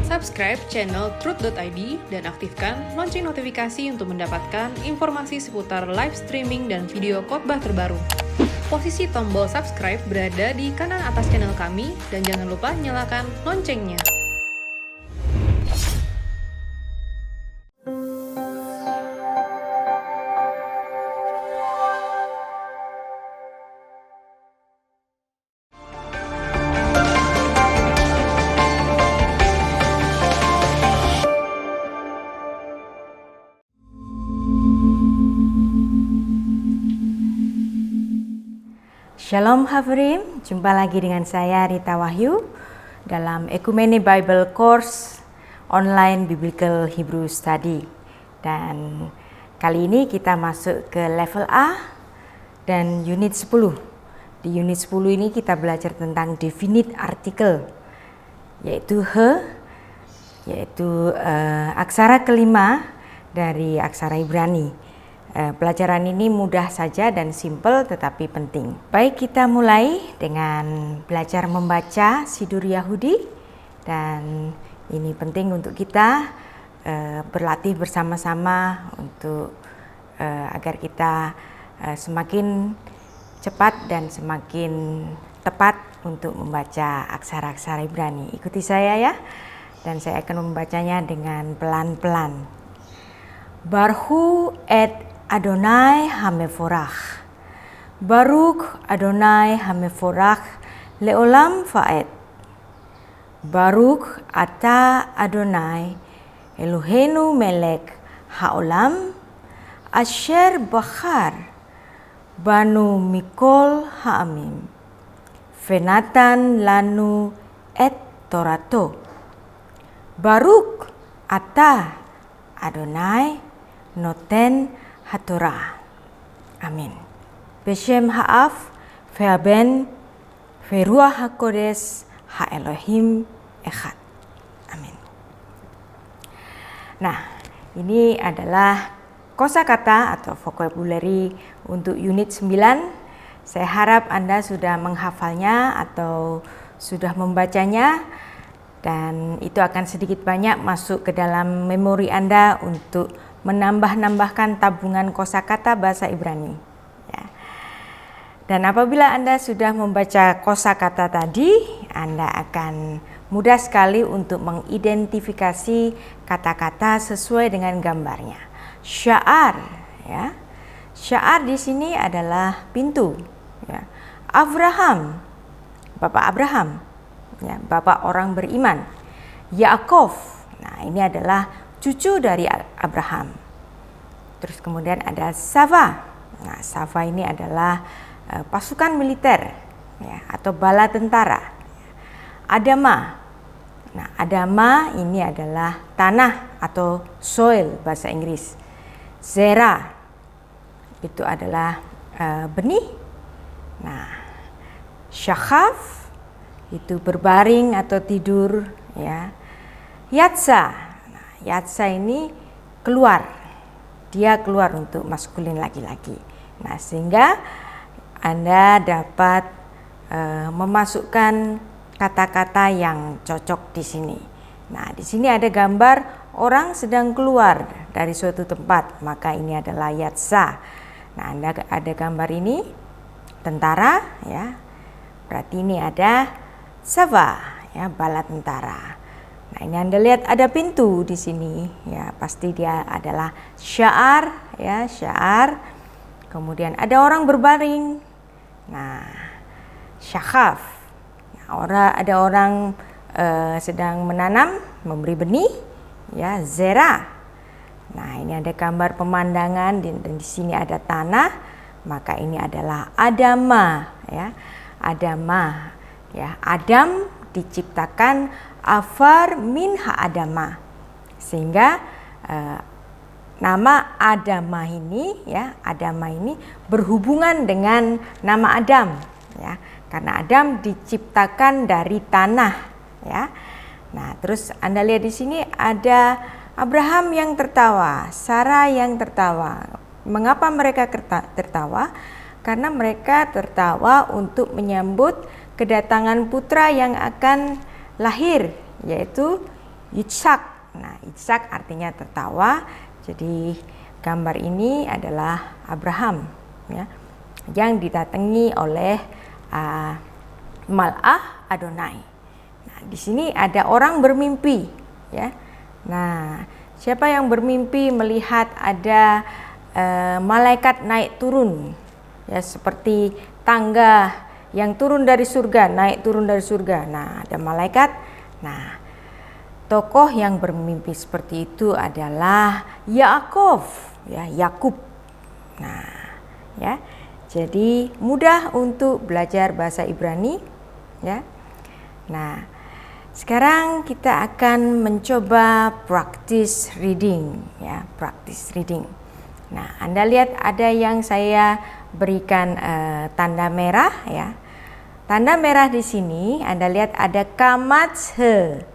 Subscribe channel Truth.id dan aktifkan lonceng notifikasi untuk mendapatkan informasi seputar live streaming dan video khotbah terbaru. Posisi tombol subscribe berada di kanan atas channel kami dan jangan lupa nyalakan loncengnya. Shalom Hafirim, jumpa lagi dengan saya Rita Wahyu dalam Ekumene Bible Course Online Biblical Hebrew Study. Dan kali ini kita masuk ke level A dan unit 10. Di unit 10 ini kita belajar tentang definite article, yaitu aksara kelima dari aksara Ibrani. Pelajaran ini mudah saja dan simple tetapi penting. Baik, kita mulai dengan belajar membaca Sidur Yahudi, dan ini penting untuk kita berlatih bersama-sama untuk agar kita semakin cepat dan semakin tepat untuk membaca aksara-aksara Ibrani. Ikuti saya ya, dan saya akan membacanya dengan pelan-pelan. Barhu et Adonai Hameforach, Baruch Adonai Hameforach Leolam Faet, Baruch Ata Adonai Eloheinu Melek Haolam, Asher Bachar Banu Mikol Ha'amim, Venatan Lanu et Torato, Baruch Ata Adonai Noten Hatorah. Amin. Beshem Ha'af Ve'aben Ve'ruah HaKodes Ha'elohim Echad. Amin. Nah, ini adalah kosakata atau vocabulary untuk unit 9. Saya harap Anda sudah menghafalnya atau sudah membacanya, dan itu akan sedikit banyak masuk ke dalam memori Anda untuk menambah-nambahkan tabungan kosakata bahasa Ibrani. Ya. Dan apabila Anda sudah membaca kosakata tadi, Anda akan mudah sekali untuk mengidentifikasi kata-kata sesuai dengan gambarnya. Sya'ar, ya. Sya'ar di sini adalah pintu. Ya. Abraham, Bapak Abraham, ya, Bapak orang beriman. Yaakov, nah ini adalah cucu dari Abraham. Terus kemudian ada Sava. Nah, Sava ini adalah pasukan militer, ya, atau bala tentara. Adama. Nah, Adama ini adalah tanah atau soil bahasa Inggris. Zera itu adalah benih. Nah, Syahaf itu berbaring atau tidur, ya. Yatsa. Yatsa ini keluar, dia keluar untuk maskulin laki-laki. Nah, sehingga Anda dapat memasukkan kata-kata yang cocok di sini. Nah, di sini ada gambar orang sedang keluar dari suatu tempat, maka ini adalah Yatsa. Nah, Anda ada gambar ini tentara, ya. Berarti ini ada Sava, ya, bala tentara. Nah, ini Anda lihat ada pintu di sini, ya, pasti dia adalah sya'ar, ya, sya'ar. Kemudian ada orang berbaring. Nah, syahaf. Nah, ada orang sedang menanam, memberi benih, ya, zera. Nah, ini ada gambar pemandangan dan di sini ada tanah, maka ini adalah Adama, ya. Adama, ya. Adam diciptakan Afar min ha'adama, sehingga nama Adama ini, ya, Adama ini berhubungan dengan nama Adam, ya, karena Adam diciptakan dari tanah, ya. Nah, terus Anda lihat di sini ada Abraham yang tertawa, Sarah yang tertawa. Mengapa mereka tertawa? Karena mereka tertawa untuk menyambut kedatangan putra yang akan lahir, yaitu Yitzhak. Nah, Yitzhak artinya tertawa. Jadi gambar ini adalah Abraham, ya, yang didatangi oleh Mal'ah Adonai. Nah, di sini ada orang bermimpi, ya. Nah, siapa yang bermimpi melihat ada malaikat naik turun, ya, seperti tangga yang turun dari surga, naik turun dari surga. Nah, ada malaikat. Nah, tokoh yang bermimpi seperti itu adalah Yaakov, ya, Yakub. Nah, ya. Jadi mudah untuk belajar bahasa Ibrani, ya. Nah, sekarang kita akan mencoba practice reading, ya, practice reading. Nah, Anda lihat ada yang saya berikan tanda merah, ya. Tanda merah di sini Anda lihat ada kamatse.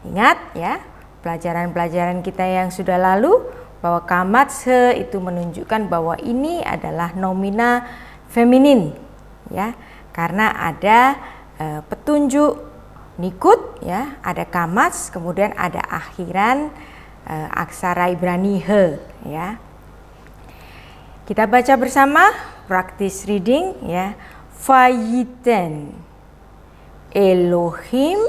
Ingat, ya, pelajaran-pelajaran kita yang sudah lalu bahwa kamatse itu menunjukkan bahwa ini adalah nomina feminin, ya, karena ada petunjuk nikut, ya, ada kamats, kemudian ada akhiran aksara Ibrani he, ya. Kita baca bersama practice reading, ya. Vayiten Elohim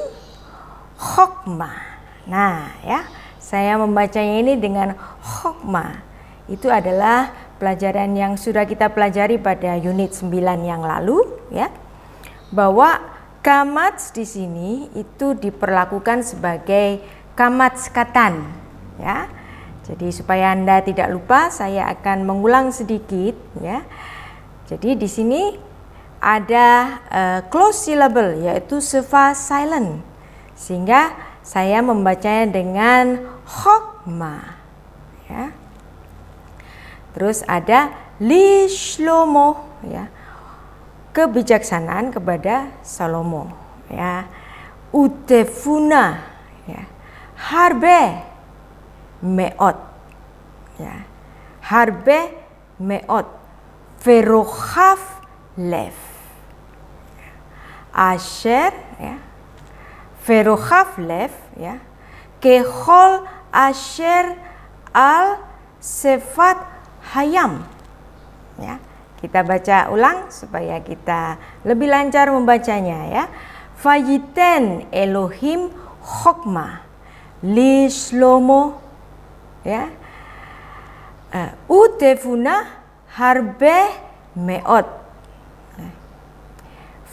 Chokmah. Nah, ya, saya membacanya ini dengan Chokmah. Itu adalah pelajaran yang sudah kita pelajari pada unit 9 yang lalu, ya. Bahwa kamats di sini itu diperlakukan sebagai kamats katan, ya. Jadi supaya Anda tidak lupa, saya akan mengulang sedikit, ya. Jadi di sini ada close syllable, yaitu sefa silent, sehingga saya membacanya dengan chokmah, ya. Terus ada li Shlomo, ya, kebijaksanaan kepada Salomo, ya. Utefuna, ya, harbe meot, ya, harbe meot, verochaf lev, asher, ya, verochaf lev, ya, kehol asher al sefat hayam, ya. Kita baca ulang supaya kita lebih lancar membacanya, ya. Vayiten Elohim Chokmah li Shlomo, ya, utefuna harbe meot,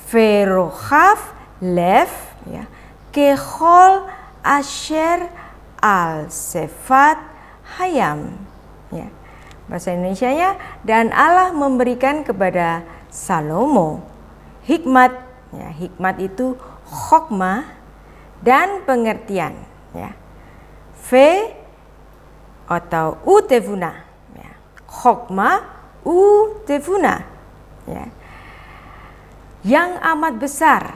verochaf lev, ya, kehol asher al sefat hayam, ya. Bahasa Indonesianya, dan Allah memberikan kepada Salomo hikmat, ya, hikmat itu chokmah dan pengertian, ya. V atau utefuna, ya. Chokmah utefuna, ya, yang amat besar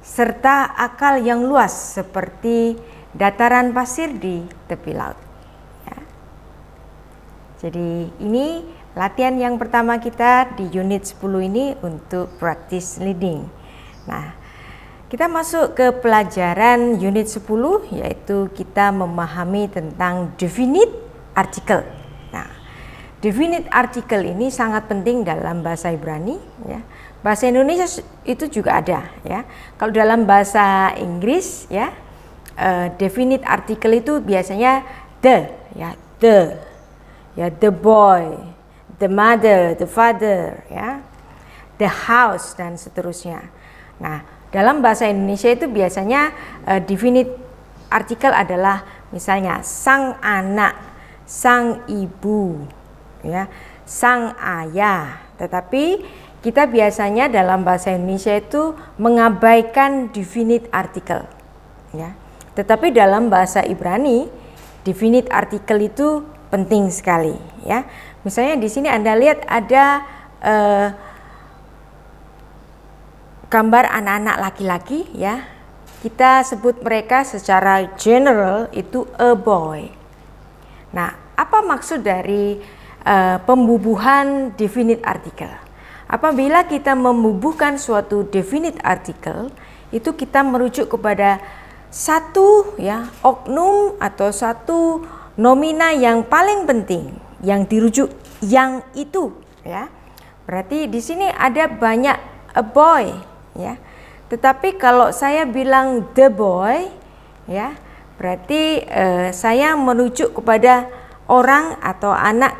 serta akal yang luas seperti dataran pasir di tepi laut. Jadi ini latihan yang pertama kita di unit 10 ini untuk practice reading. Nah, kita masuk ke pelajaran unit 10, yaitu kita memahami tentang definite article. Nah, definite article ini sangat penting dalam bahasa Ibrani, ya. Bahasa Indonesia itu juga ada, ya. Kalau dalam bahasa Inggris, ya, definite article itu biasanya the, ya, the. Ya, the boy, the mother, the father, ya, the house, dan seterusnya. Nah, dalam bahasa Indonesia itu biasanya definite artikel adalah misalnya sang anak, sang ibu, ya, sang ayah. Tetapi kita biasanya dalam bahasa Indonesia itu mengabaikan definite artikel, ya. Tetapi dalam bahasa Ibrani definite artikel itu penting sekali, ya. Misalnya di sini Anda lihat ada gambar anak-anak laki-laki, ya. Kita sebut mereka secara general itu a boy. Nah, apa maksud dari pembubuhan definite article? Apabila kita membubuhkan suatu definite article, itu kita merujuk kepada satu ya oknum atau satu nomina yang paling penting yang dirujuk yang itu ya. Berarti di sini ada banyak a boy ya. Tetapi kalau saya bilang the boy ya, berarti saya merujuk kepada orang atau anak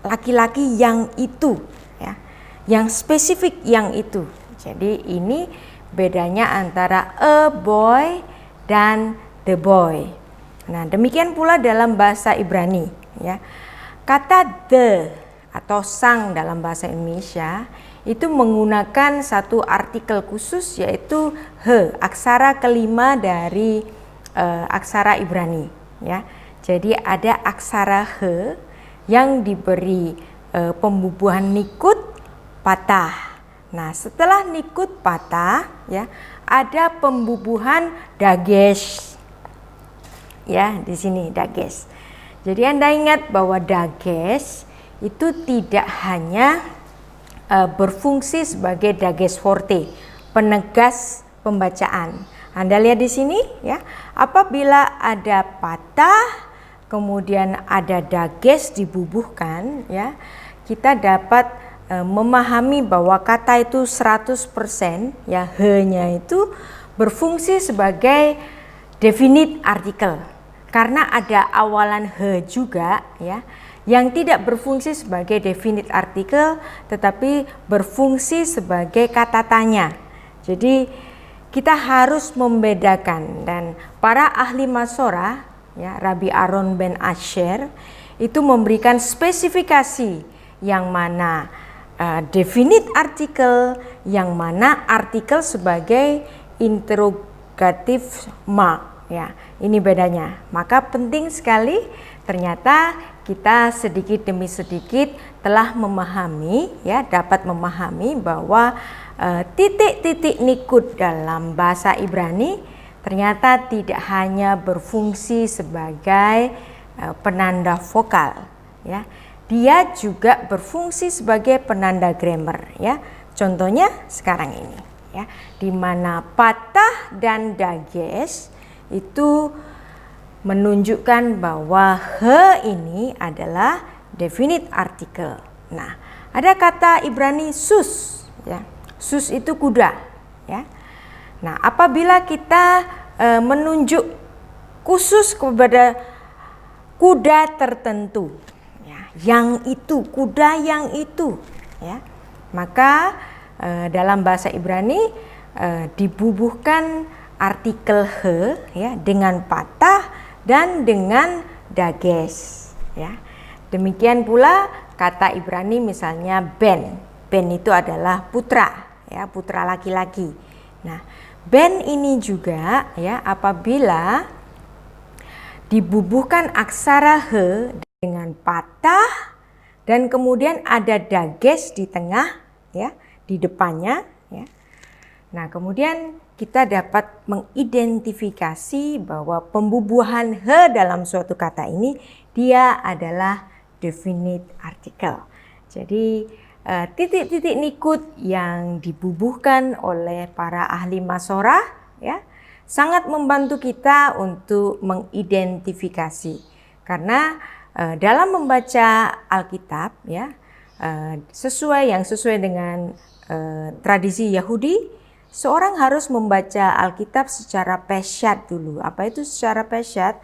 laki-laki yang itu ya. Yang spesifik yang itu. Jadi ini bedanya antara a boy dan the boy. Nah, demikian pula dalam bahasa Ibrani ya. Kata the atau sang dalam bahasa Indonesia itu menggunakan satu artikel khusus yaitu he, aksara kelima dari aksara Ibrani ya. Jadi ada aksara he yang diberi pembubuhan nikut patah. Nah, setelah nikut patah ya, ada pembubuhan dagesh. Ya, di sini dagesh. Jadi Anda ingat bahwa dagesh itu tidak hanya berfungsi sebagai dagesh forte, penegas pembacaan. Anda lihat di sini ya, apabila ada patah kemudian ada dagesh dibubuhkan ya, kita dapat memahami bahwa kata itu 100% ya, he-nya itu berfungsi sebagai definite artikel. Karena ada awalan he juga ya, yang tidak berfungsi sebagai definite artikel tetapi berfungsi sebagai kata tanya. Jadi kita harus membedakan, dan para ahli Masorah ya, Rabbi Aaron ben Asher itu memberikan spesifikasi yang mana definite artikel, yang mana artikel sebagai interrogative mark ya. Ini bedanya. Maka penting sekali ternyata kita sedikit demi sedikit telah memahami ya, dapat memahami bahwa titik-titik nikut dalam bahasa Ibrani ternyata tidak hanya berfungsi sebagai penanda vokal ya. Dia juga berfungsi sebagai penanda grammar ya. Contohnya sekarang ini ya, di mana patah dan dagesh itu menunjukkan bahwa he ini adalah definite article. Nah, ada kata Ibrani sus ya. Sus itu kuda ya. Nah, apabila kita menunjuk khusus kepada kuda tertentu ya, yang itu, kuda yang itu ya, maka dalam bahasa Ibrani dibubuhkan artikel he ya dengan patah dan dengan dagesh ya. Demikian pula kata Ibrani misalnya ben. Ben itu adalah putra ya, putra laki-laki. Nah, ben ini juga ya, apabila dibubuhkan aksara he dengan patah dan kemudian ada dagesh di tengah ya, di depannya ya. Nah, kemudian kita dapat mengidentifikasi bahwa pembubuhan he dalam suatu kata ini dia adalah definite article. Jadi titik-titik nikut yang dibubuhkan oleh para ahli Masorah ya sangat membantu kita untuk mengidentifikasi, karena dalam membaca Alkitab ya sesuai dengan tradisi Yahudi, seorang harus membaca Alkitab secara pesyat dulu. Apa itu secara pesyat?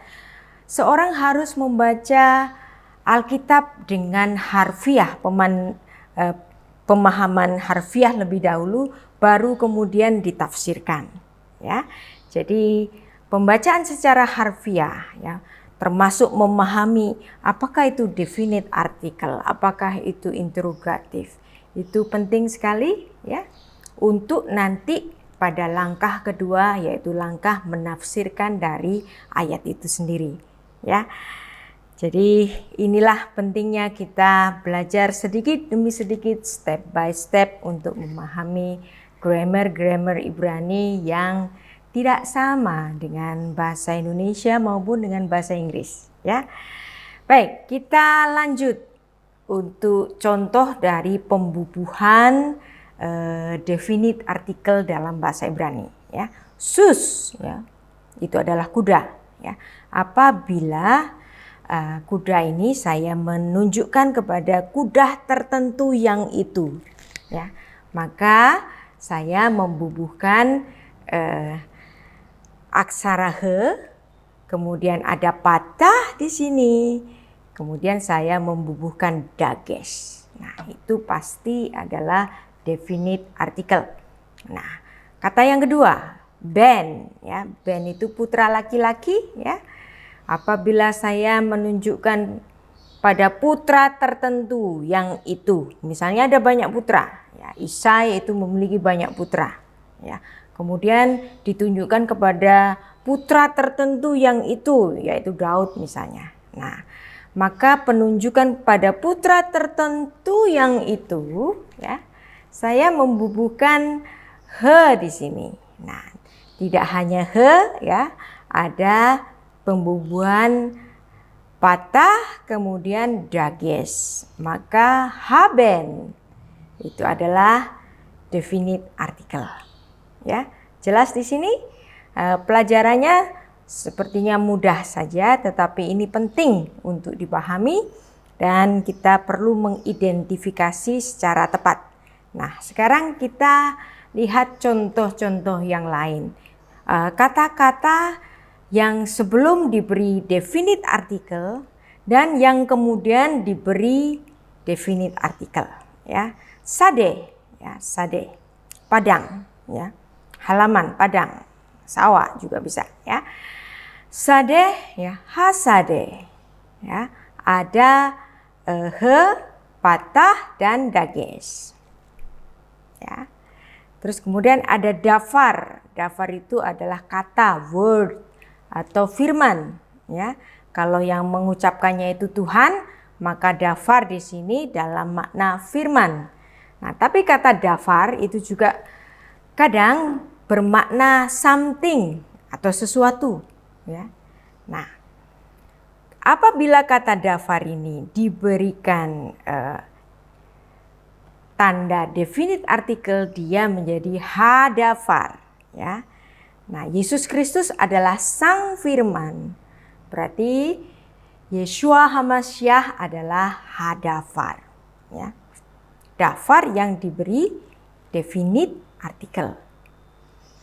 Seorang harus membaca Alkitab dengan harfiah, pemahaman harfiah lebih dahulu, baru kemudian ditafsirkan. Ya, jadi pembacaan secara harfiah, ya, termasuk memahami apakah itu definite article, apakah itu interrogatif, itu penting sekali, ya. Untuk nanti pada langkah kedua, yaitu langkah menafsirkan dari ayat itu sendiri, ya. Jadi inilah pentingnya kita belajar sedikit demi sedikit, step by step, untuk memahami grammar Ibrani yang tidak sama dengan bahasa Indonesia maupun dengan bahasa Inggris, ya. Baik, kita lanjut untuk contoh dari pembubuhan definite artikel dalam bahasa Ibrani, ya. Sus, ya. itu adalah kuda. Ya. Apabila kuda ini saya menunjukkan kepada kuda tertentu yang itu, ya, maka saya membubuhkan aksara he, kemudian ada patah di sini, kemudian saya membubuhkan dages. Nah, itu pasti adalah definite artikel. Nah, kata yang kedua, ben, ya, ben itu putra laki-laki, ya. Apabila saya menunjukkan pada putra tertentu yang itu, misalnya ada banyak putra, ya, Isai itu memiliki banyak putra, ya. Kemudian ditunjukkan kepada putra tertentu yang itu, yaitu Daud misalnya. Nah, maka penunjukan pada putra tertentu yang itu, ya, saya membubuhkan he di sini. Nah, tidak hanya he, ya, ada pembubuhan patah kemudian dages, maka haben itu adalah definite artikel. Ya, jelas di sini pelajarannya sepertinya mudah saja, tetapi ini penting untuk dipahami dan kita perlu mengidentifikasi secara tepat. Nah, sekarang kita lihat contoh-contoh yang lain. Kata-kata yang sebelum diberi definite artikel dan yang kemudian diberi definite artikel, ya. Sade, ya, sade, padang, ya, halaman, padang, sawah juga bisa, ya. Sade, ya, hasade, ya, ada he, patah dan dages, ya. Terus kemudian ada dafar, dafar itu adalah kata, word atau firman, ya. Kalau yang mengucapkannya itu Tuhan, maka dafar di sini dalam makna firman. Nah, tapi kata dafar itu juga kadang bermakna something atau sesuatu, ya. Nah, apabila kata dafar ini diberikan tanda definite artikel, dia menjadi hadafar, ya. Nah, Yesus Kristus adalah Sang Firman. Berarti Yeshua HaMashiach adalah hadafar, ya. Dafar yang diberi definite artikel.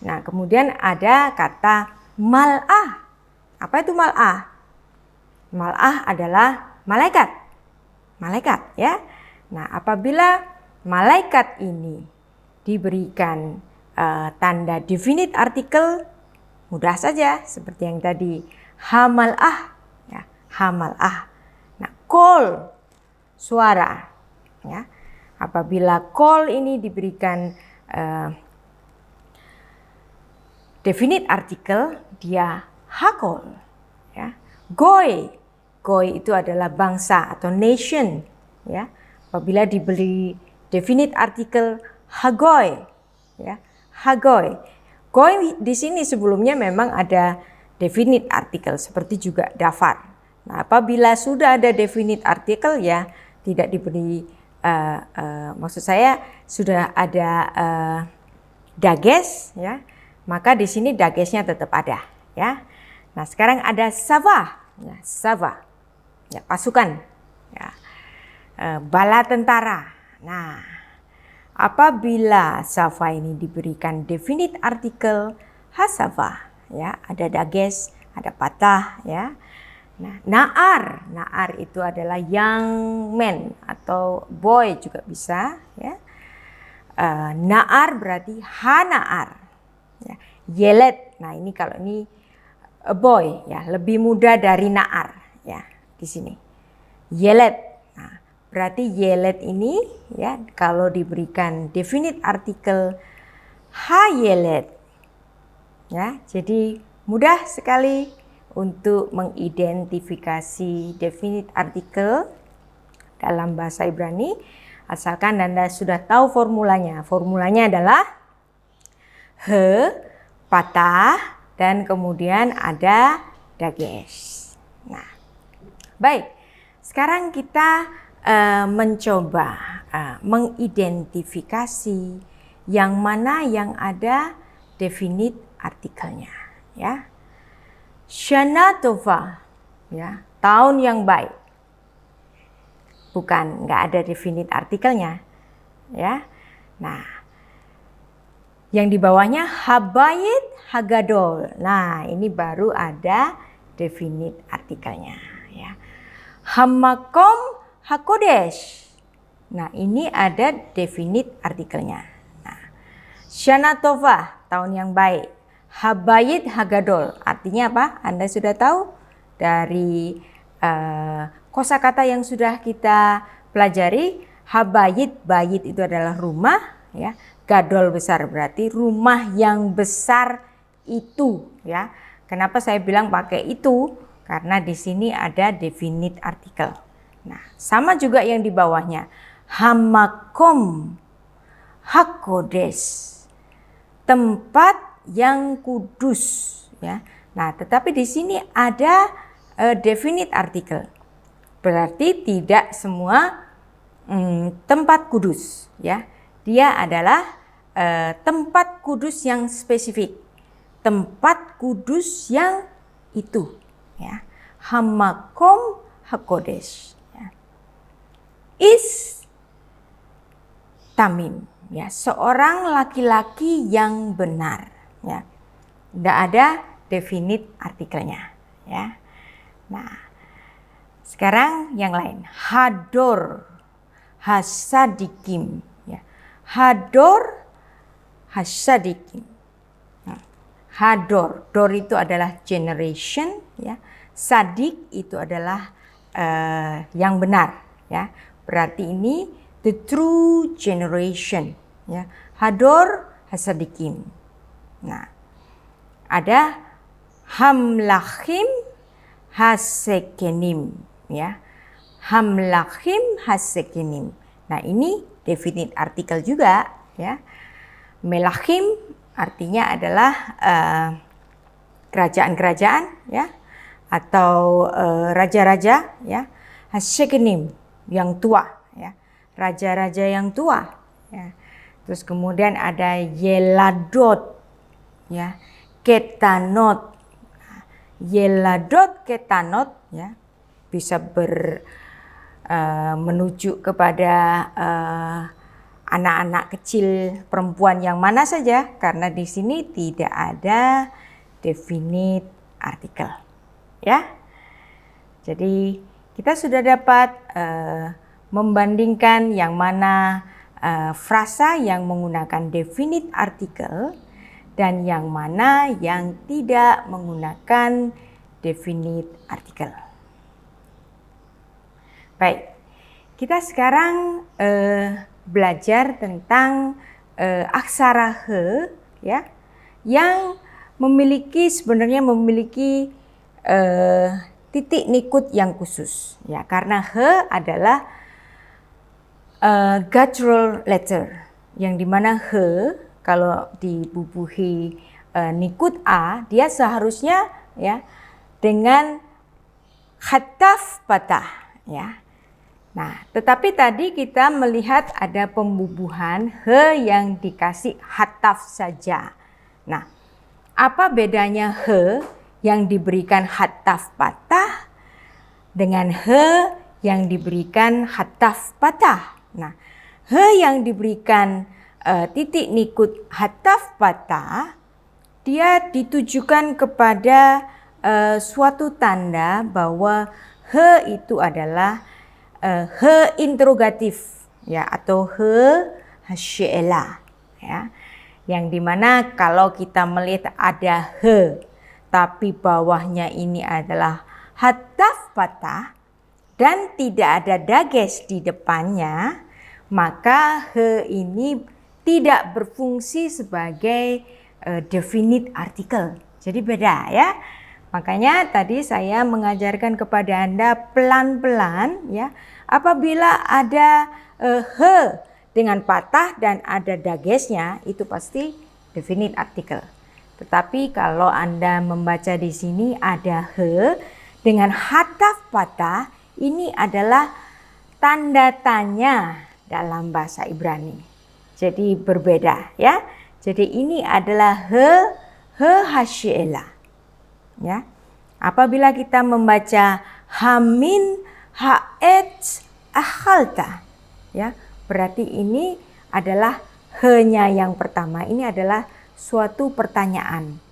Nah, kemudian ada kata mal'ah. Apa itu mal'ah? Mal'ah adalah malaikat. Malaikat, ya. Nah, apabila malaikat ini diberikan tanda definite artikel, mudah saja seperti yang tadi, hamal'ah, ya, hamal'ah. Nah, kol, suara, ya. Apabila kol ini diberikan definite artikel, dia hakol, ya. Goy, goy itu adalah bangsa atau nation, ya. Apabila diberi definite artikel hagoy, ya, hagoy. Goy di sini sebelumnya memang ada definite artikel seperti juga dafar. Nah, apabila sudah ada definite artikel, ya tidak diberi maksud saya sudah ada dages, ya, maka di sini dagesnya tetap ada, ya. Nah, sekarang ada sava, ya, sava, ya, pasukan, ya, bala tentara. Nah, apabila sava ini diberikan definite artikel hasava, ya, ada dages, ada patah, ya. Nah, naar, naar itu adalah young man atau boy juga bisa, ya. Naar berarti hanaar, ya. Yelet, nah ini kalau ini a boy, ya, lebih muda dari naar, ya, di sini. Yelet, nah, berarti yelet ini, ya, kalau diberikan definite artikel hayelet, ya, jadi mudah sekali untuk mengidentifikasi definite artikel dalam bahasa Ibrani, asalkan Anda sudah tahu formulanya. Formulanya adalah he, patah, dan kemudian ada dages. Nah, baik. Sekarang kita mencoba mengidentifikasi yang mana yang ada definite artikelnya, ya. Shana Tova, ya, tahun yang baik. Bukan, nggak ada definite artikelnya, ya. Nah, yang di bawahnya Habayit Hagadol. Nah, ini baru ada definite artikelnya, ya. Hamakom Hakodesh. Nah, ini ada definite artikelnya. Nah, Shana Tova, tahun yang baik. Habayit Hagadol, artinya apa? Anda sudah tahu dari kosakata yang sudah kita pelajari. Habayit, bayit itu adalah rumah, ya. Gadol besar berarti rumah yang besar itu, ya. Kenapa saya bilang pakai itu? Karena di sini ada definite artikel. Nah, sama juga yang di bawahnya. Hamakom Hakodes, tempat yang kudus, ya. Nah, tetapi di sini ada definite artikel. Berarti tidak semua tempat kudus, ya. Dia adalah tempat kudus yang spesifik. Tempat kudus yang itu, ya. Hamakom Hakodesh, ya. Is Tamim, ya, seorang laki-laki yang benar, ya. Tidak ada definite artikelnya, ya. Nah, sekarang yang lain. Hador Hasadikim, ya. Hador Hasadikim. Nah, Hador, dor itu adalah generation, ya. Sadik itu adalah yang benar, ya. Berarti ini the true generation, ya. Hador Hasadikim. Nah, ada Hamlachim Hasekenim, ya. Hamlachim Hasekenim. Nah, ini definite artikel juga, ya. Melachim artinya adalah kerajaan-kerajaan, ya, atau raja-raja, ya. Hasekenim yang tua, ya. Raja-raja yang tua, ya. Terus kemudian ada Yeladot, ya. Ketanot. Yeladot Ketanot, ya, bisa menuju kepada anak-anak kecil perempuan yang mana saja, karena di sini tidak ada definite artikel, ya. Jadi kita sudah dapat membandingkan yang mana frasa yang menggunakan definite artikel dan yang mana yang tidak menggunakan definite artikel. Baik, kita sekarang belajar tentang aksara he, ya, yang sebenarnya memiliki titik nikut yang khusus, ya, karena he adalah guttural letter, yang dimana he kalau dibubuhi nikut a, dia seharusnya, ya, dengan hataf patah, ya. Nah, tetapi tadi kita melihat ada pembubuhan he yang dikasih hataf saja. Nah, apa bedanya he yang diberikan hataf patah dengan he yang diberikan hataf patah? Nah, he yang diberikan titik nikut hataf patah, dia ditujukan kepada suatu tanda bahwa he itu adalah he interrogatif, ya, atau he hasyelah, ya, yang dimana kalau kita melihat ada he tapi bawahnya ini adalah hataf patah dan tidak ada dagesh di depannya, maka he ini tidak berfungsi sebagai definite artikel. Jadi beda, ya. Makanya tadi saya mengajarkan kepada Anda pelan-pelan, ya. Apabila ada he dengan patah dan ada dageshnya, itu pasti definite artikel. Tetapi kalau Anda membaca di sini ada he dengan hataf patah, ini adalah tanda tanya dalam bahasa Ibrani. Jadi berbeda, ya. Jadi ini adalah he hasyelah. Ya. apabila kita membaca hamin haet akhalta, ya, berarti ini adalah he-nya yang pertama. Ini adalah suatu pertanyaan.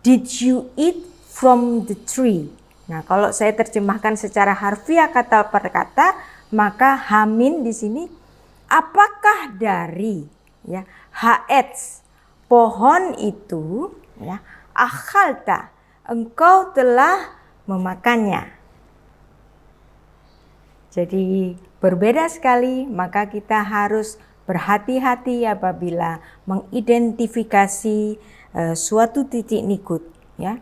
Did you eat from the tree? Nah, kalau saya terjemahkan secara harfiah kata per kata, maka hamin di sini apakah dari, ya, haet pohon itu, ya, akhalta engkau telah memakannya. Jadi berbeda sekali, maka kita harus berhati-hati apabila mengidentifikasi suatu titik nikut, ya.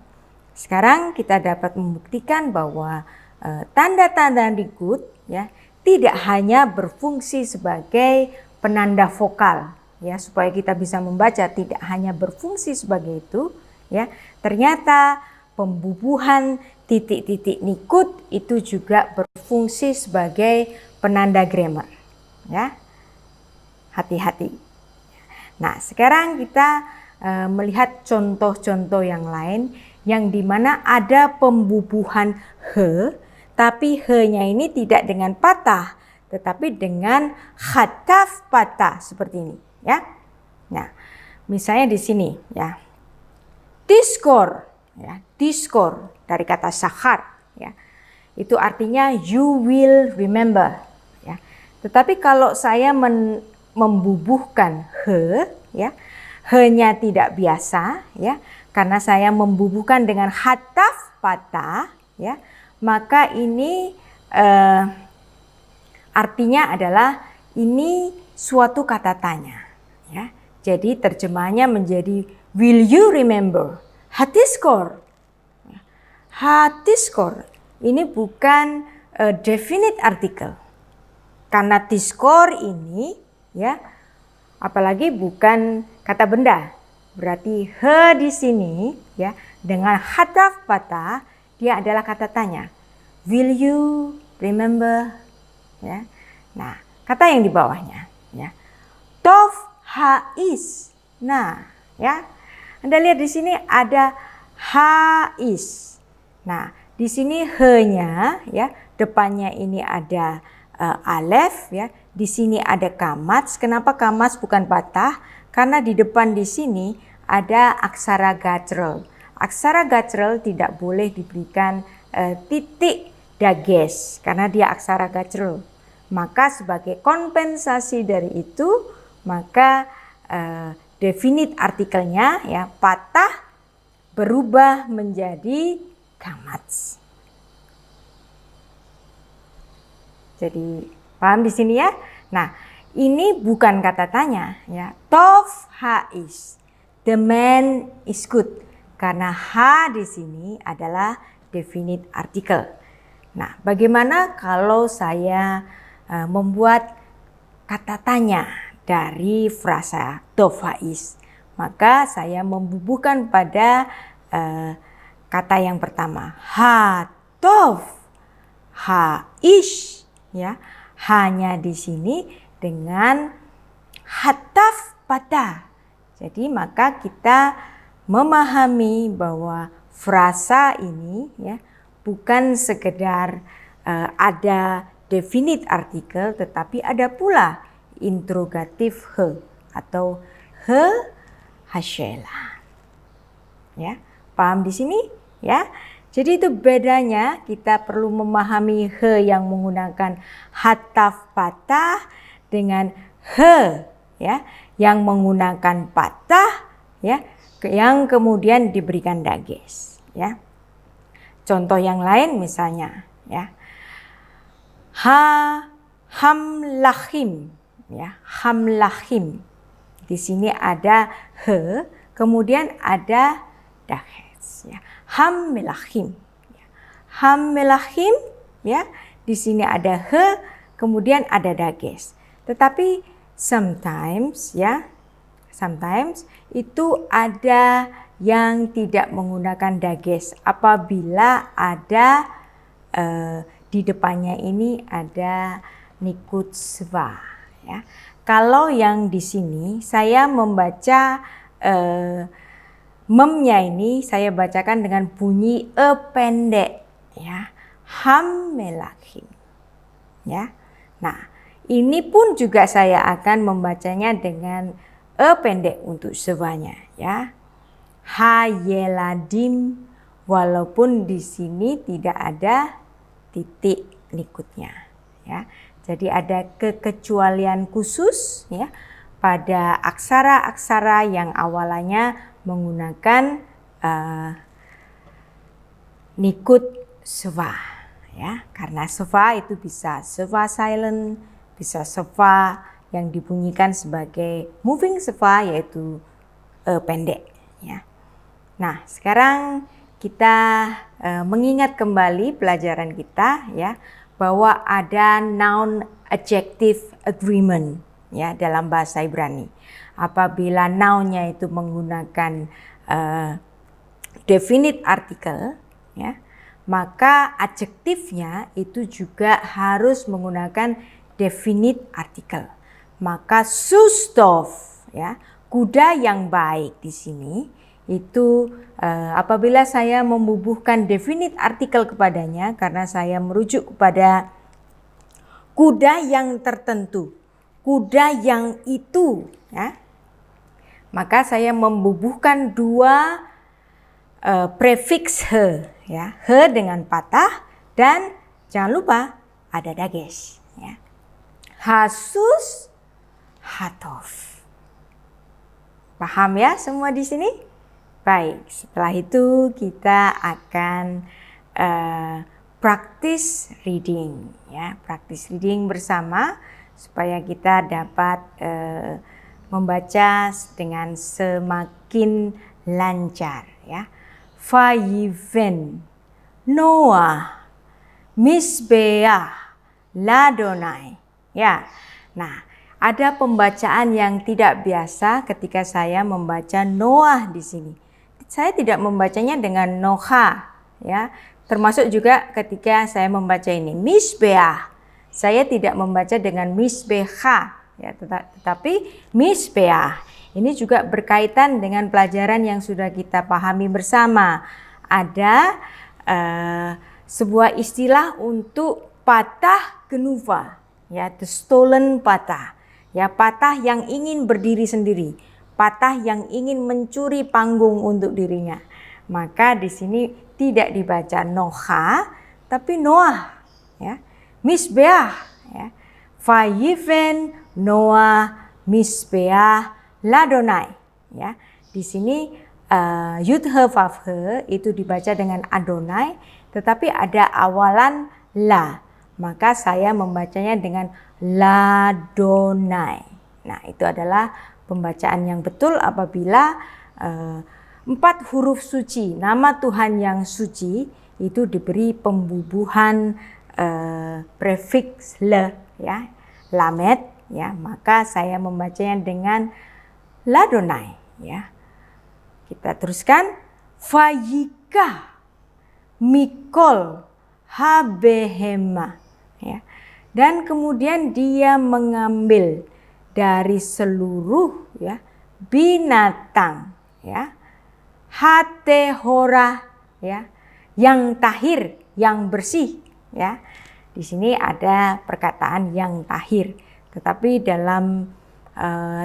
Sekarang kita dapat membuktikan bahwa tanda-tanda nikut, ya, tidak hanya berfungsi sebagai penanda vokal, ya, supaya kita bisa membaca, tidak hanya berfungsi sebagai itu, ya. Ternyata pembubuhan titik-titik nikut itu juga berfungsi sebagai penanda grammar, ya. Hati-hati. Nah, sekarang kita melihat contoh-contoh yang lain yang dimana ada pembubuhan he, tapi he-nya ini tidak dengan patah, tetapi dengan khataf patah seperti ini, ya. Nah, misalnya di sini, ya, diskor, ya, diskor dari kata sahar, ya, itu artinya you will remember, ya. Tetapi kalau saya membubuhkan he, ya, he-nya tidak biasa, ya, karena saya membubuhkan dengan hataf patah, ya, maka ini artinya adalah ini suatu kata tanya, ya. Jadi terjemahnya menjadi will you remember? Hatiskor. Hatiskor ini bukan definite article. Karena tiskor ini, ya, apalagi bukan kata benda. Berarti he di sini, ya, dengan hataf patah dia adalah kata tanya. Will you remember? Ya. Nah, kata yang di bawahnya, ya. Tof hais. Nah, ya. Anda lihat di sini ada hais. Nah, di sini he-nya, ya, depannya ini ada alef, ya. Di sini ada kamats. Kenapa kamats bukan patah? Karena di depan di sini ada aksara gacrel. Aksara gacrel tidak boleh diberikan titik dages karena dia aksara gacrel. Maka sebagai kompensasi dari itu, maka definite artikelnya, ya, patah berubah menjadi kamats. Jadi paham di sini, ya? Nah, ini bukan kata tanya, ya. Tof hais. The man is good. Karena ha di sini adalah definite article. Nah, bagaimana kalau saya membuat kata tanya dari frasa tof hais? Maka saya membubuhkan pada kata yang pertama. Ha tof haish, ya. Hanya di sini dengan hataf patah. Jadi maka kita memahami bahwa frasa ini, ya, bukan sekedar ada definite artikel, tetapi ada pula interrogatif he atau he hasyela. Ya, paham di sini, ya? Jadi itu bedanya, kita perlu memahami he yang menggunakan hataf patah dengan he, ya, yang menggunakan patah, ya, yang kemudian diberikan dages, ya. Contoh yang lain misalnya, ya. Hamlahim, ya, hamlahim. Di sini ada he, kemudian ada dages, ya. Hamlahim. Hamlahim, ya. Di sini ada he, kemudian ada dages. Tetapi sometimes, ya, sometimes itu ada yang tidak menggunakan dages apabila ada di depannya ini ada nikut sva, ya. Kalau yang di sini saya membaca memnya ini saya bacakan dengan bunyi e pendek ya. Hammelachim. Ya. Nah, ini pun juga saya akan membacanya dengan e pendek untuk sevanya ya. Hayeladim, walaupun di sini tidak ada titik likutnya ya. Jadi ada kekecualian khusus ya pada aksara-aksara yang awalannya menggunakan nikut seva ya. Karena seva itu bisa seva silent, bisa seva yang dibunyikan sebagai moving seva yaitu pendek ya. Nah, sekarang kita mengingat kembali pelajaran kita ya, bahwa ada noun adjective agreement ya dalam bahasa Ibrani. Apabila nounnya itu menggunakan definite article ya, maka adjektifnya itu juga harus menggunakan definite article. Maka Sustov ya, kuda yang baik di sini itu apabila saya membubuhkan definite artikel kepadanya karena saya merujuk kepada kuda yang tertentu, kuda yang itu ya, maka saya membubuhkan dua prefiks he ya, he dengan patah dan jangan lupa ada dagesh ya. Hasus, hatov. Paham ya semua di sini? Baik, setelah itu kita akan practice reading ya, practice reading bersama supaya kita dapat membaca dengan semakin lancar ya. Vayiven Noah Misbeah Ladonai ya. Nah, ada pembacaan yang tidak biasa ketika saya membaca Noah di sini. Saya tidak membacanya dengan Noha ya. Termasuk juga ketika saya membaca ini Misbeah. Saya tidak membaca dengan Misbeha ya, tetapi Misbeah. Ini juga berkaitan dengan pelajaran yang sudah kita pahami bersama. Ada sebuah istilah untuk patah genuva ya, the stolen patah. Ya, patah yang ingin berdiri sendiri. Patah yang ingin mencuri panggung untuk dirinya. Maka di sini tidak dibaca Noha, tapi Noah. Ya. Misbeah. Ya. Vayiven Noah Misbeah Ladonai. Ya. Di sini Yudhe Vavhe itu dibaca dengan Adonai, tetapi ada awalan La. Maka saya membacanya dengan Ladonai. Nah, itu adalah pembacaan yang betul apabila 4 huruf suci nama Tuhan yang suci itu diberi pembubuhan prefiks le ya, lamet ya, maka saya membacanya dengan Ladonai ya. Kita teruskan Vayika Mikol Habehema ya. Dan kemudian dia mengambil dari seluruh ya binatang ya, hatehora ya, yang tahir, yang bersih ya. Di sini ada perkataan yang tahir, tetapi dalam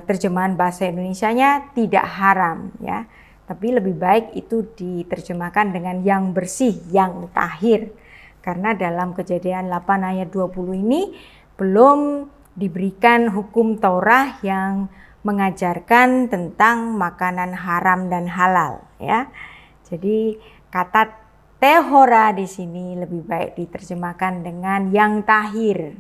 terjemahan bahasa Indonesianya tidak haram ya, tapi lebih baik itu diterjemahkan dengan yang bersih, yang tahir, karena dalam Kejadian 8 ayat 20 ini belum diberikan hukum Taurat yang mengajarkan tentang makanan haram dan halal ya. Jadi kata tehora di sini lebih baik diterjemahkan dengan yang tahir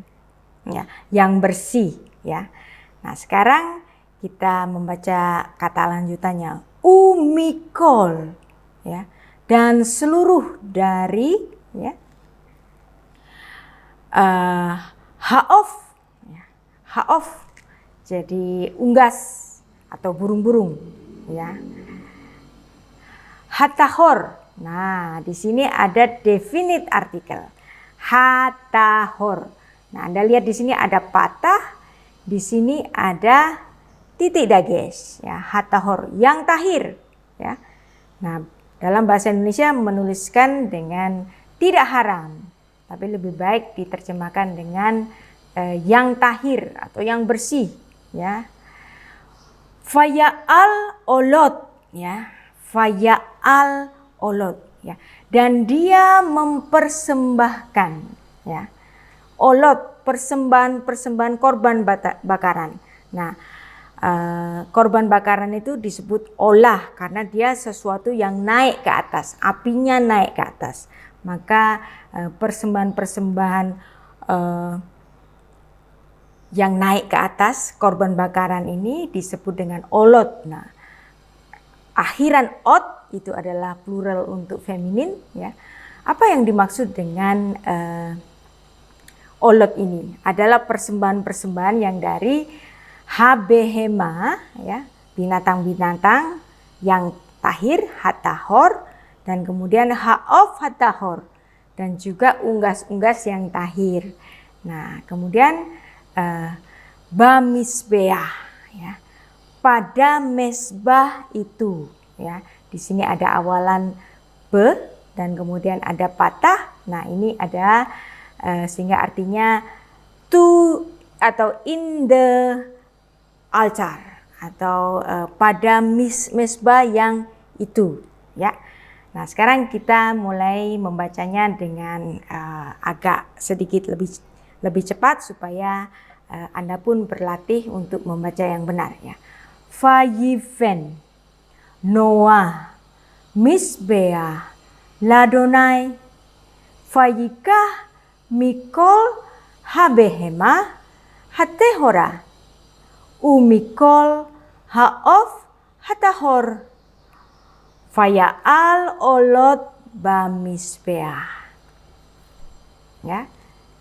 ya, yang bersih ya. Nah, sekarang kita membaca kata lanjutannya umikol ya, dan seluruh dari ya haof. Haof jadi unggas atau burung-burung ya. Hatahor. Nah, di sini ada definite artikel. Hatahor. Nah, Anda lihat di sini ada patah, di sini ada titik dagesh ya, hatahor yang tahir ya. Nah, dalam bahasa Indonesia menuliskan dengan tidak haram, tapi lebih baik diterjemahkan dengan yang tahir atau yang bersih, ya. Faya'al olot, ya. Faya'al olot, ya. Dan dia mempersembahkan, ya. Olot, persembahan korban bakaran. Nah, korban bakaran itu disebut olah karena dia sesuatu yang naik ke atas, apinya naik ke atas. Maka persembahan-persembahan yang naik ke atas korban bakaran ini disebut dengan olot. Nah, akhiran ot itu adalah plural untuk feminin, ya. Apa yang dimaksud dengan olot ini? Adalah persembahan-persembahan yang dari habehema, ya, binatang-binatang yang tahir, hatahor, dan kemudian haof hatahor, dan juga unggas-unggas yang tahir. Nah, kemudian bamisbeah, ya, pada mesbah itu, ya. Di sini ada awalan be dan kemudian ada patah. Nah, ini ada sehingga artinya to atau in the altar atau pada mesbah yang itu, ya. Nah, sekarang kita mulai membacanya dengan agak sedikit lebih cepat supaya Anda pun berlatih untuk membaca yang benar, ya. Fayiven Noah Misbeah Ladonai Fayikah Mikol Habehema Hatehora Umikol Haof Hatahor Faya'al olot bamisbeah. Ya,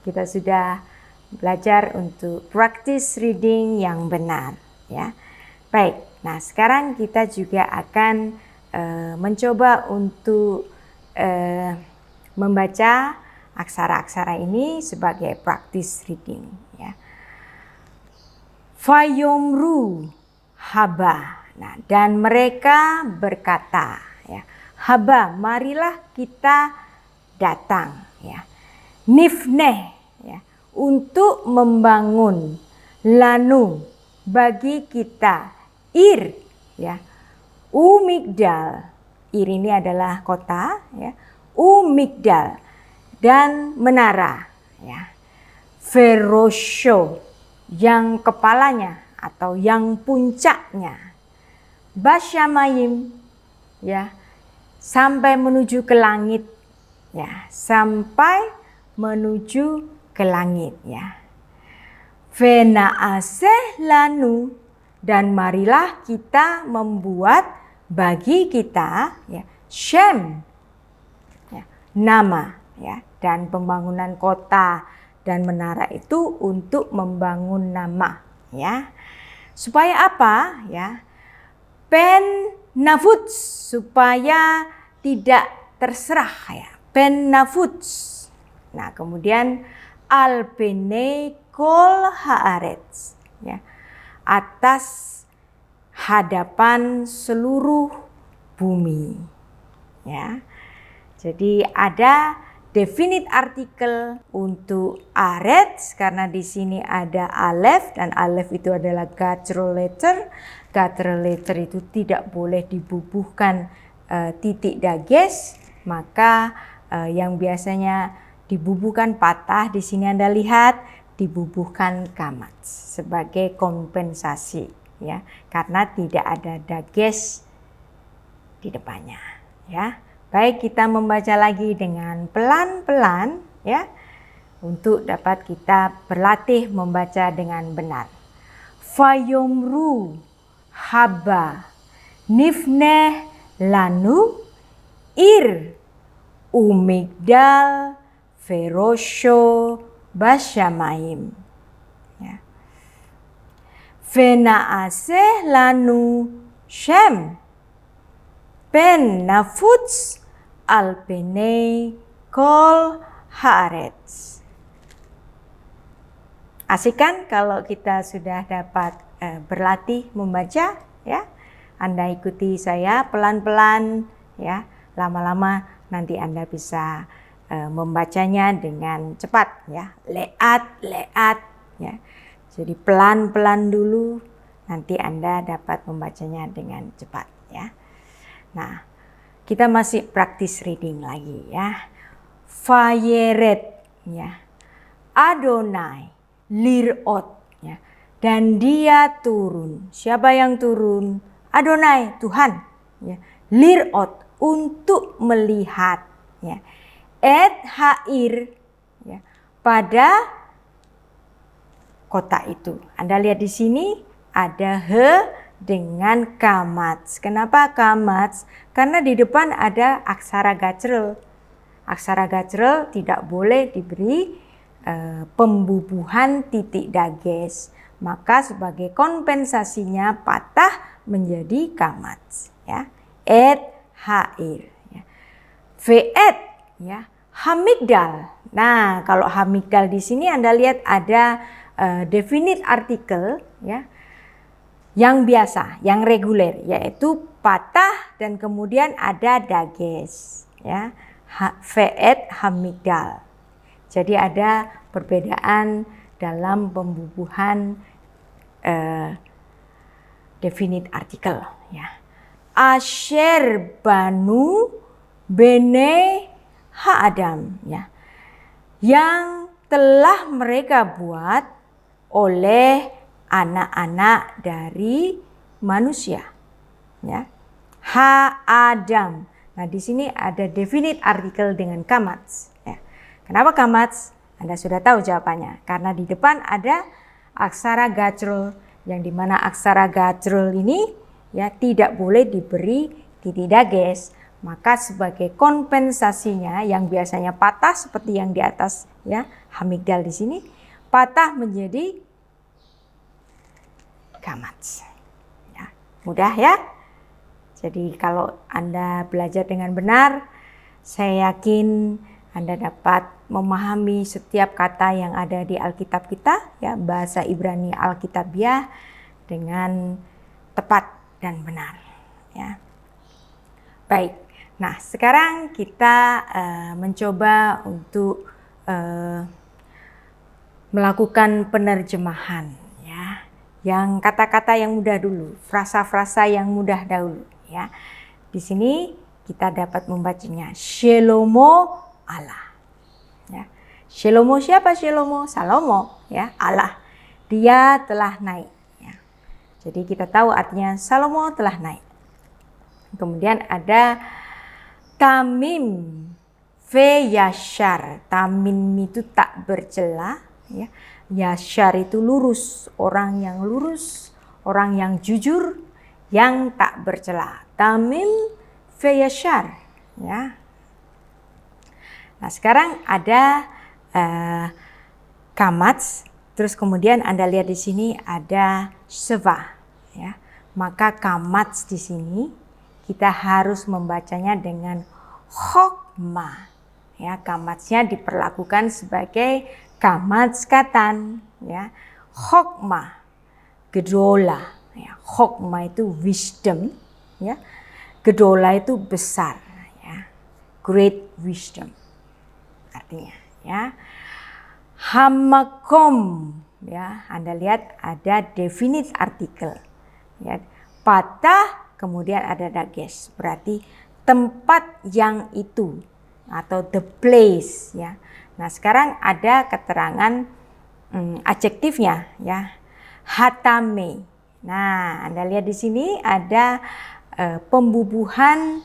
kita sudah belajar untuk practice reading yang benar, ya. Baik, nah sekarang kita juga akan mencoba untuk membaca aksara-aksara ini sebagai practice reading, ya. Fayomru haba. Nah, dan mereka berkata, ya, haba, marilah kita datang, ya. Nifneh, ya, untuk membangun, lanu, bagi kita, ir, ya, umigdal, ir ini adalah kota, ya, umigdal, dan menara, ya, ferosho, yang kepalanya atau yang puncaknya, basyamayim, ya, sampai menuju ke langit, ya, sampai menuju ke langit, ya. Venaaseh lanu, dan marilah kita membuat bagi kita, ya, shem, ya, nama, ya, dan pembangunan kota dan menara itu untuk membangun nama, ya. Supaya apa, ya? Pen nafuts, supaya tidak terserah, ya. Pen nafuts. Nah, kemudian al bene kol haaretz, ya, atas hadapan seluruh bumi, ya. Jadi ada definite artikel untuk aretz karena di sini ada alef dan alef itu adalah guttural letter. Guttural letter itu tidak boleh dibubuhkan titik dages, maka yang biasanya dibubuhkan patah di sini Anda lihat dibubuhkan kamat sebagai kompensasi, ya, karena tidak ada dages di depannya, ya. Baik, kita membaca lagi dengan pelan-pelan, ya, untuk dapat kita berlatih membaca dengan benar. Fayomru haba nifneh lanu ir umigdal ferosho basyamayim, ya. Venaaseh lanu shem pen nafuts alpenei kol haaretz. Asik kan kalau kita sudah dapat berlatih membaca, ya. Anda ikuti saya pelan-pelan, ya. Lama-lama nanti Anda bisa membacanya dengan cepat ya. Leat ya. Jadi pelan-pelan dulu, nanti Anda dapat membacanya dengan cepat ya. Nah, kita masih praktis reading lagi ya. Vayeret ya. Adonai lirot ya. Dan dia turun. Siapa yang turun? Adonai, Tuhan ya. Lirot, untuk melihat ya. Et hair ya, pada kota itu. Anda lihat di sini ada he dengan kamats. Kenapa kamats? Karena di depan ada aksara gacrel. Aksara gacrel tidak boleh diberi pembubuhan titik dages. Maka sebagai kompensasinya patah menjadi kamats ya. Et hair ya. Ve'et ya. Hamigdal. Nah, kalau hamigdal di sini Anda lihat ada definite artikel ya. Yang biasa, yang reguler, yaitu patah dan kemudian ada dages ya. Ve'et hamigdal. Jadi ada perbedaan dalam pembubuhan definite artikel ya. Asher banu bene ha-adam ya. Yang telah mereka buat oleh anak-anak dari manusia ya. Ha-adam. Nah, di sini ada definite artikel dengan kamats ya. Kenapa kamats? Anda sudah tahu jawabannya. Karena di depan ada aksara gacrel, yang dimana aksara gacrel ini ya tidak boleh diberi titik dages. Maka sebagai kompensasinya yang biasanya patah seperti yang di atas ya, hamigdal di sini patah menjadi kamats. Ya, mudah ya. Jadi kalau Anda belajar dengan benar, saya yakin Anda dapat memahami setiap kata yang ada di Alkitab kita ya, bahasa Ibrani Alkitabiah dengan tepat dan benar ya. Baik. Nah, sekarang kita mencoba untuk melakukan penerjemahan ya. Yang kata-kata yang mudah dulu, frasa-frasa yang mudah dahulu ya. Di sini kita dapat membacanya Shelomo Allah. Ya. Shelomo siapa Shelomo? Salomo ya, Allah. Dia telah naik ya. Jadi kita tahu artinya Salomo telah naik. Kemudian ada Tamim ve yashar. Tamim itu tak bercela ya. Yashar itu lurus, orang yang lurus, orang yang jujur, yang tak bercela. Tamim ve yashar ya. Nah, sekarang ada kamats, terus kemudian Anda lihat di sini ada seva ya. Maka kamats di sini kita harus membacanya dengan hokmah ya. Kamatsnya diperlakukan sebagai kamats katan ya. Hokmah, gedola ya. Hokmah itu wisdom ya. Gedola itu besar ya. Great wisdom artinya ya. Hamakom ya. Anda lihat ada definite artikel ya. Patah kemudian ada dages, berarti tempat yang itu atau the place ya. Nah, sekarang ada keterangan adjektifnya ya. Hatame. Nah, Anda lihat di sini ada pembubuhan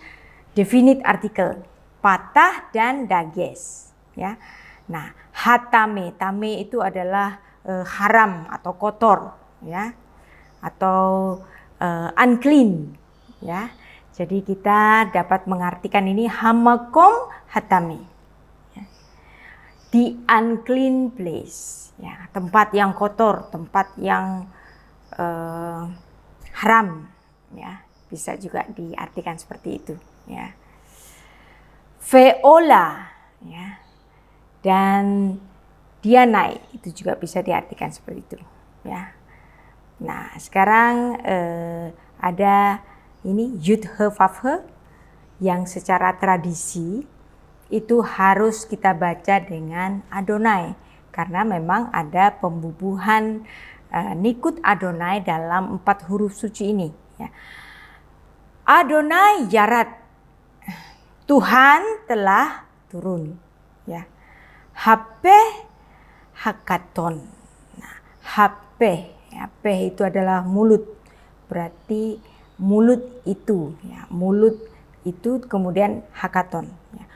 definite artikel, patah dan dages ya. Nah, hatame, tame itu adalah haram atau kotor ya, atau unclean ya. Jadi kita dapat mengartikan ini hamakom hatame ya. The unclean place ya, tempat yang kotor, tempat yang haram ya, bisa juga diartikan seperti itu ya. Veola ya, dan dia naik, itu juga bisa diartikan seperti itu ya. Nah, sekarang ada ini yud he vav he, yang secara tradisi itu harus kita baca dengan Adonai, karena memang ada pembubuhan nikut Adonai dalam 4 huruf suci ini. Ya. Adonai yarat, Tuhan telah turun. Ya. Hape hakaton. Nah, hape itu adalah mulut, berarti mulut itu. Ya. Mulut itu kemudian hakaton. Ya.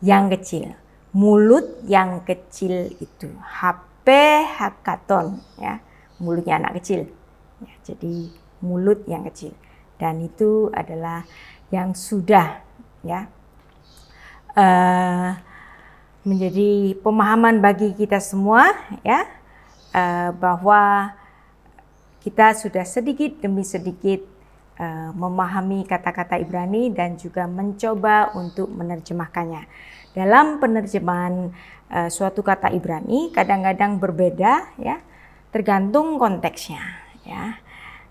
Yang kecil, mulut yang kecil itu. Hape hakaton. Ya. Mulutnya anak kecil. Ya, jadi mulut yang kecil. Dan itu adalah yang sudah ya menjadi pemahaman bagi kita semua ya, bahwa kita sudah sedikit demi sedikit memahami kata-kata Ibrani dan juga mencoba untuk menerjemahkannya. Dalam penerjemahan suatu kata Ibrani kadang-kadang berbeda ya, tergantung konteksnya ya.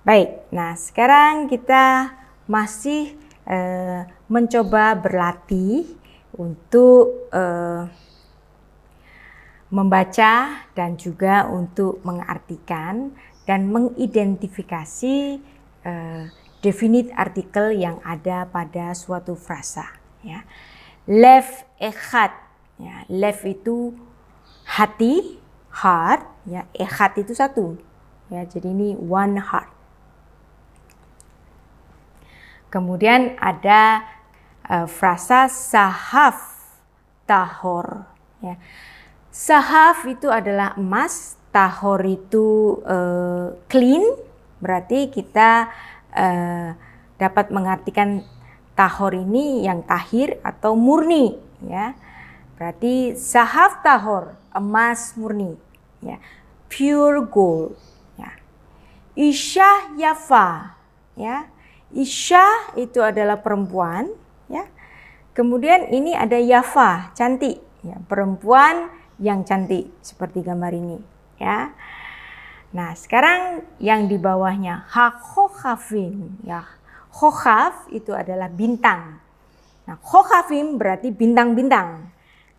Baik, nah sekarang kita masih mencoba berlatih untuk membaca dan juga untuk mengartikan dan mengidentifikasi definite artikel yang ada pada suatu frasa. Ya. Lev echad, ya. Lev itu hati, heart, ya. Echad itu satu, ya. Jadi ini one heart. Kemudian ada frasa sahaf tahor. Ya. Sahaf itu adalah emas, tahor itu clean, berarti kita dapat mengartikan tahor ini yang tahir atau murni. Ya. Berarti sahaf tahor, emas murni. Ya. Pure gold. Ya. Isya yafa. Ya. Isya itu adalah perempuan, ya. Kemudian ini ada Yafa, cantik, ya, perempuan yang cantik seperti gambar ini, ya. Nah, sekarang yang di bawahnya Hakhokhavim, ya. Khokhaf itu adalah bintang. Nah, Khokhavim berarti bintang-bintang.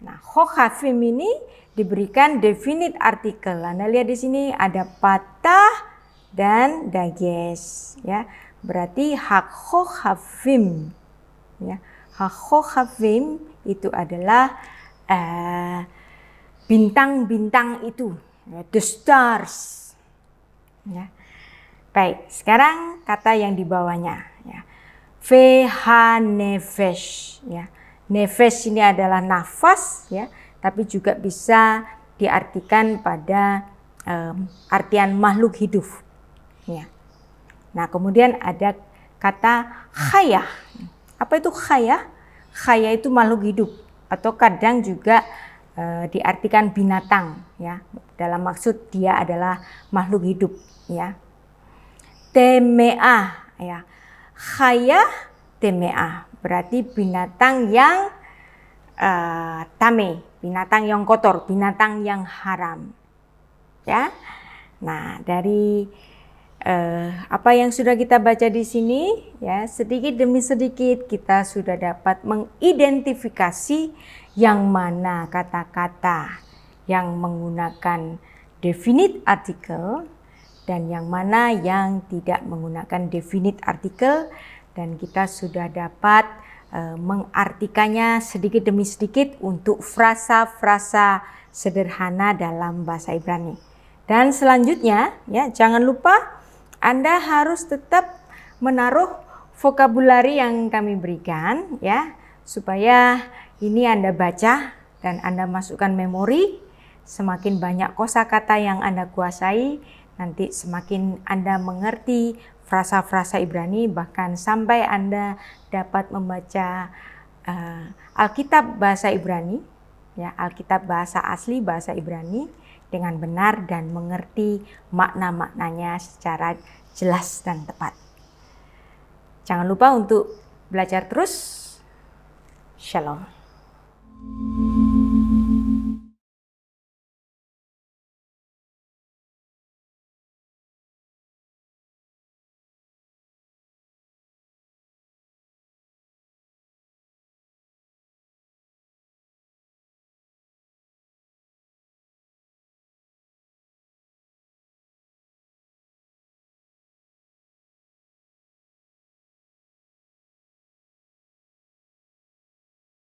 Nah, Khokhavim ini diberikan definite artikel. Anda lihat di sini ada patah dan dages, ya. Berarti Hakhokhavim, ya. Hakhokhavim itu adalah bintang-bintang itu, ya, the stars. Ya. Baik, sekarang kata yang di bawahnya, ya. Vehanefesh, ya. Nefesh ini adalah nafas, ya, tapi juga bisa diartikan pada artian makhluk hidup, ya. Nah, kemudian ada kata khayah. Apa itu khayah? Khayah itu makhluk hidup atau kadang juga diartikan binatang, ya. Dalam maksud dia adalah makhluk hidup, ya. Temeah, ya. Khayah temeah berarti binatang yang tame, binatang yang kotor, binatang yang haram, ya. Nah, dari apa yang sudah kita baca di sini, ya, sedikit demi sedikit kita sudah dapat mengidentifikasi yang mana kata-kata yang menggunakan definite artikel dan yang mana yang tidak menggunakan definite artikel, dan kita sudah dapat mengartikannya sedikit demi sedikit untuk frasa-frasa sederhana dalam bahasa Ibrani. Dan selanjutnya, ya, jangan lupa Anda harus tetap menaruh vokabulari yang kami berikan, ya, supaya ini Anda baca dan Anda masukkan memori. Semakin banyak kosakata yang Anda kuasai, nanti semakin Anda mengerti frasa-frasa Ibrani, bahkan sampai Anda dapat membaca Alkitab bahasa Ibrani, ya, Alkitab bahasa asli bahasa Ibrani dengan benar dan mengerti makna-maknanya secara jelas dan tepat. Jangan lupa untuk belajar terus. Shalom.